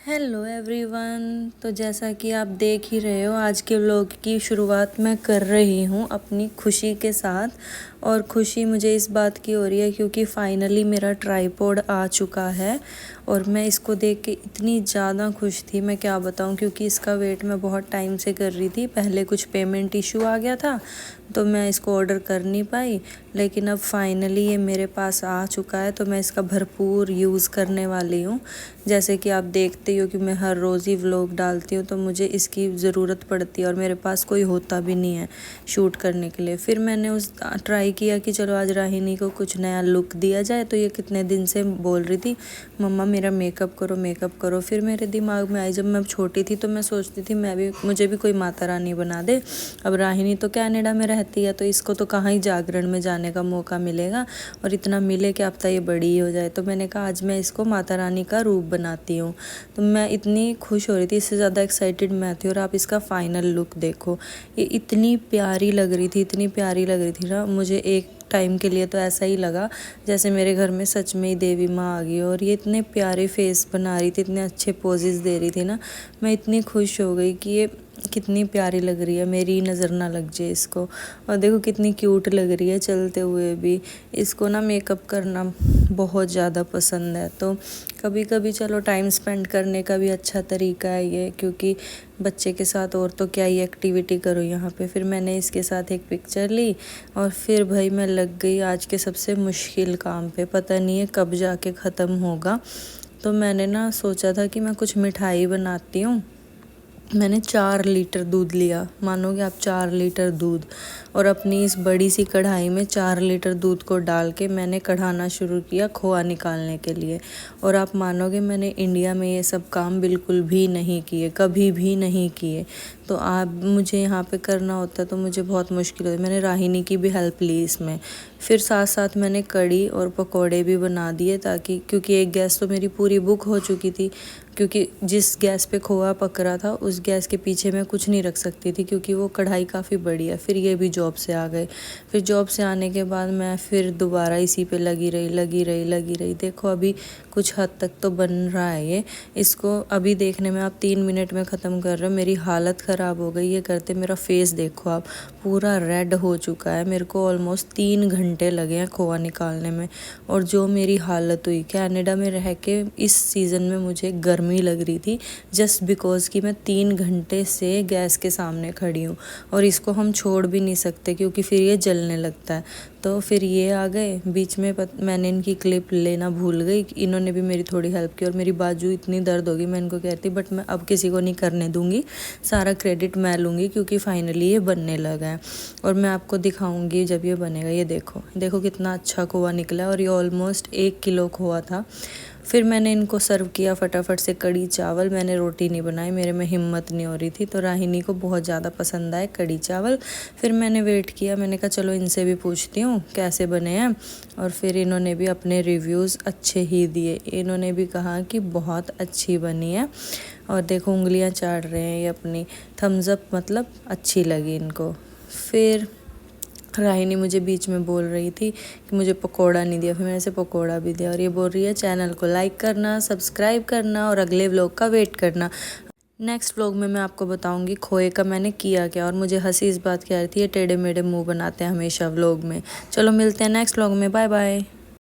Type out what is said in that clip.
Hello everyone. तो जैसा कि आप देख ही रहे हो, आज के व्लॉग की शुरुआत मैं कर रही हूँ अपनी खुशी के साथ। और खुशी मुझे इस बात की हो रही है क्योंकि फाइनली मेरा ट्राइपॉड आ चुका है और मैं इसको देख के इतनी ज़्यादा खुश थी, मैं क्या बताऊँ। क्योंकि इसका वेट मैं बहुत टाइम से कर रही थी। पहले कुछ पेमेंट इशू आ गया था तो मैं इसको ऑर्डर कर नहीं पाई, लेकिन अब फाइनली ये मेरे पास आ चुका है। तो मैं इसका भरपूर यूज़ करने वाली हूँ। जैसे कि आप देखते हो कि मैं हर रोज़ ही व्लॉग डालती हूँ, तो मुझे इसकी ज़रूरत पड़ती है और मेरे पास कोई होता भी नहीं है शूट करने के लिए। फिर मैंने ट्राई किया कि चलो आज राहिनी को कुछ नया लुक दिया जाए। तो ये कितने दिन से बोल रही थी, मम्मा मेरा मेकअप करो मेकअप करो। फिर मेरे दिमाग में आई, जब मैं छोटी थी तो मैं सोचती थी मुझे भी कोई माता रानी बना दे। अब राहिनी तो कनाडा में रहती है, तो इसको तो कहाँ ही जागरण में जाने का मौका मिलेगा, और इतना मिले कि अब तक ये बड़ी ही हो जाए। तो मैंने कहा आज मैं इसको माता रानी का रूप बनाती हूँ। तो मैं इतनी खुश हो रही थी, इससे ज़्यादा एक्साइटेड मैं थी। और आप इसका फाइनल लुक देखो, ये इतनी प्यारी लग रही थी, इतनी प्यारी लग रही थी ना। मुझे एक टाइम के लिए तो ऐसा ही लगा जैसे मेरे घर में सच में ही देवी माँ आ गई। और ये इतने प्यारे फेस बना रही थी, इतने अच्छे पोजेस दे रही थी ना, मैं इतनी खुश हो गई कि ये कितनी प्यारी लग रही है, मेरी नज़र ना लग जाए इसको। और देखो कितनी क्यूट लग रही है चलते हुए भी। इसको ना मेकअप करना बहुत ज़्यादा पसंद है, तो कभी कभी चलो टाइम स्पेंड करने का भी अच्छा तरीका है ये, क्योंकि बच्चे के साथ और तो क्या ही एक्टिविटी करो यहाँ पे। फिर मैंने इसके साथ एक पिक्चर ली और फिर भाई मैं लग गई आज के सबसे मुश्किल काम पे। पता नहीं है कब जाके ख़त्म होगा। तो मैंने ना सोचा था कि मैं कुछ मिठाई बनाती हूँ। मैंने 4 लीटर दूध लिया, मानोगे आप, 4 लीटर दूध। और अपनी इस बड़ी सी कढ़ाई में 4 लीटर दूध को डाल के मैंने कढ़ाना शुरू किया खोआ निकालने के लिए। और आप मानोगे मैंने इंडिया में ये सब काम बिल्कुल भी नहीं किए, कभी भी नहीं किए। तो आप मुझे यहाँ पे करना होता तो मुझे बहुत मुश्किल होती। मैंने राहिनी की भी हेल्प ली इसमें। फिर साथ साथ मैंने कड़ी और पकौड़े भी बना दिए, ताकि क्योंकि एक गैस तो मेरी पूरी बुक हो चुकी थी, क्योंकि जिस गैस पे खोआ पक रहा था उस गैस के पीछे मैं कुछ नहीं रख सकती थी, क्योंकि वो कढ़ाई काफ़ी बड़ी है। फिर ये भी जॉब से आ गए। फिर जॉब से आने के बाद मैं फिर दोबारा इसी पे लगी रही। देखो अभी कुछ हद तक तो बन रहा है ये। इसको अभी देखने में आप 3 मिनट में ख़त्म कर रहे हो। मेरी हालत ख़राब हो गई ये करते। मेरा फेस देखो आप, पूरा रेड हो चुका है। मेरे को ऑलमोस्ट 3 घंटे लगे हैं खोआ निकालने में। और जो मेरी हालत हुई, कनाडा में रह के इस सीज़न में मुझे गर्मी लग रही थी, जस्ट बिकॉज़ कि मैं 3 घंटे से गैस के सामने खड़ी हूँ। और इसको हम छोड़ भी नहीं सकते क्योंकि फिर ये जलने लगता है। तो फिर ये आ गए बीच में। मैंने इनकी क्लिप लेना भूल गई। इन्होंने भी मेरी थोड़ी हेल्प की और मेरी बाजू इतनी दर्द होगी, मैं इनको कहती बट मैं अब किसी को नहीं करने दूंगी, सारा क्रेडिट मैं लूँगी, क्योंकि फाइनली ये बनने लगा है। और मैं आपको दिखाऊंगी जब ये बनेगा। ये देखो कितना अच्छा खोआ निकला है। और ये ऑलमोस्ट 1 किलो खोआ था। फिर मैंने इनको सर्व किया फटाफट से कड़ी चावल। मैंने रोटी नहीं बनाई, मेरे में हिम्मत नहीं हो रही थी। तो राहिनी को बहुत ज़्यादा पसंद आए कड़ी चावल। फिर मैंने वेट किया, मैंने कहा चलो इनसे भी पूछती हूँ कैसे बने हैं। और फिर इन्होंने भी अपने रिव्यूज़ अच्छे ही दिए। इन्होंने भी कहा कि बहुत अच्छी बनी है। और देखो उंगलियां चाट रहे हैं ये अपनी, थम्स अप, मतलब अच्छी लगी इनको। फिर राहिनी मुझे बीच में बोल रही थी कि मुझे पकोड़ा नहीं दिया, फिर मैंने इसे पकोड़ा भी दिया। और ये बोल रही है चैनल को लाइक करना, सब्सक्राइब करना और अगले व्लॉग का वेट करना। नेक्स्ट व्लॉग में मैं आपको बताऊंगी खोए का मैंने किया क्या। और मुझे हंसी इस बात की आ रही थी, ये टेढ़े मेढ़े मुंह बनाते हैं हमेशा व्लॉग में। चलो मिलते हैं नेक्स्ट व्लॉग में, बाय बाय।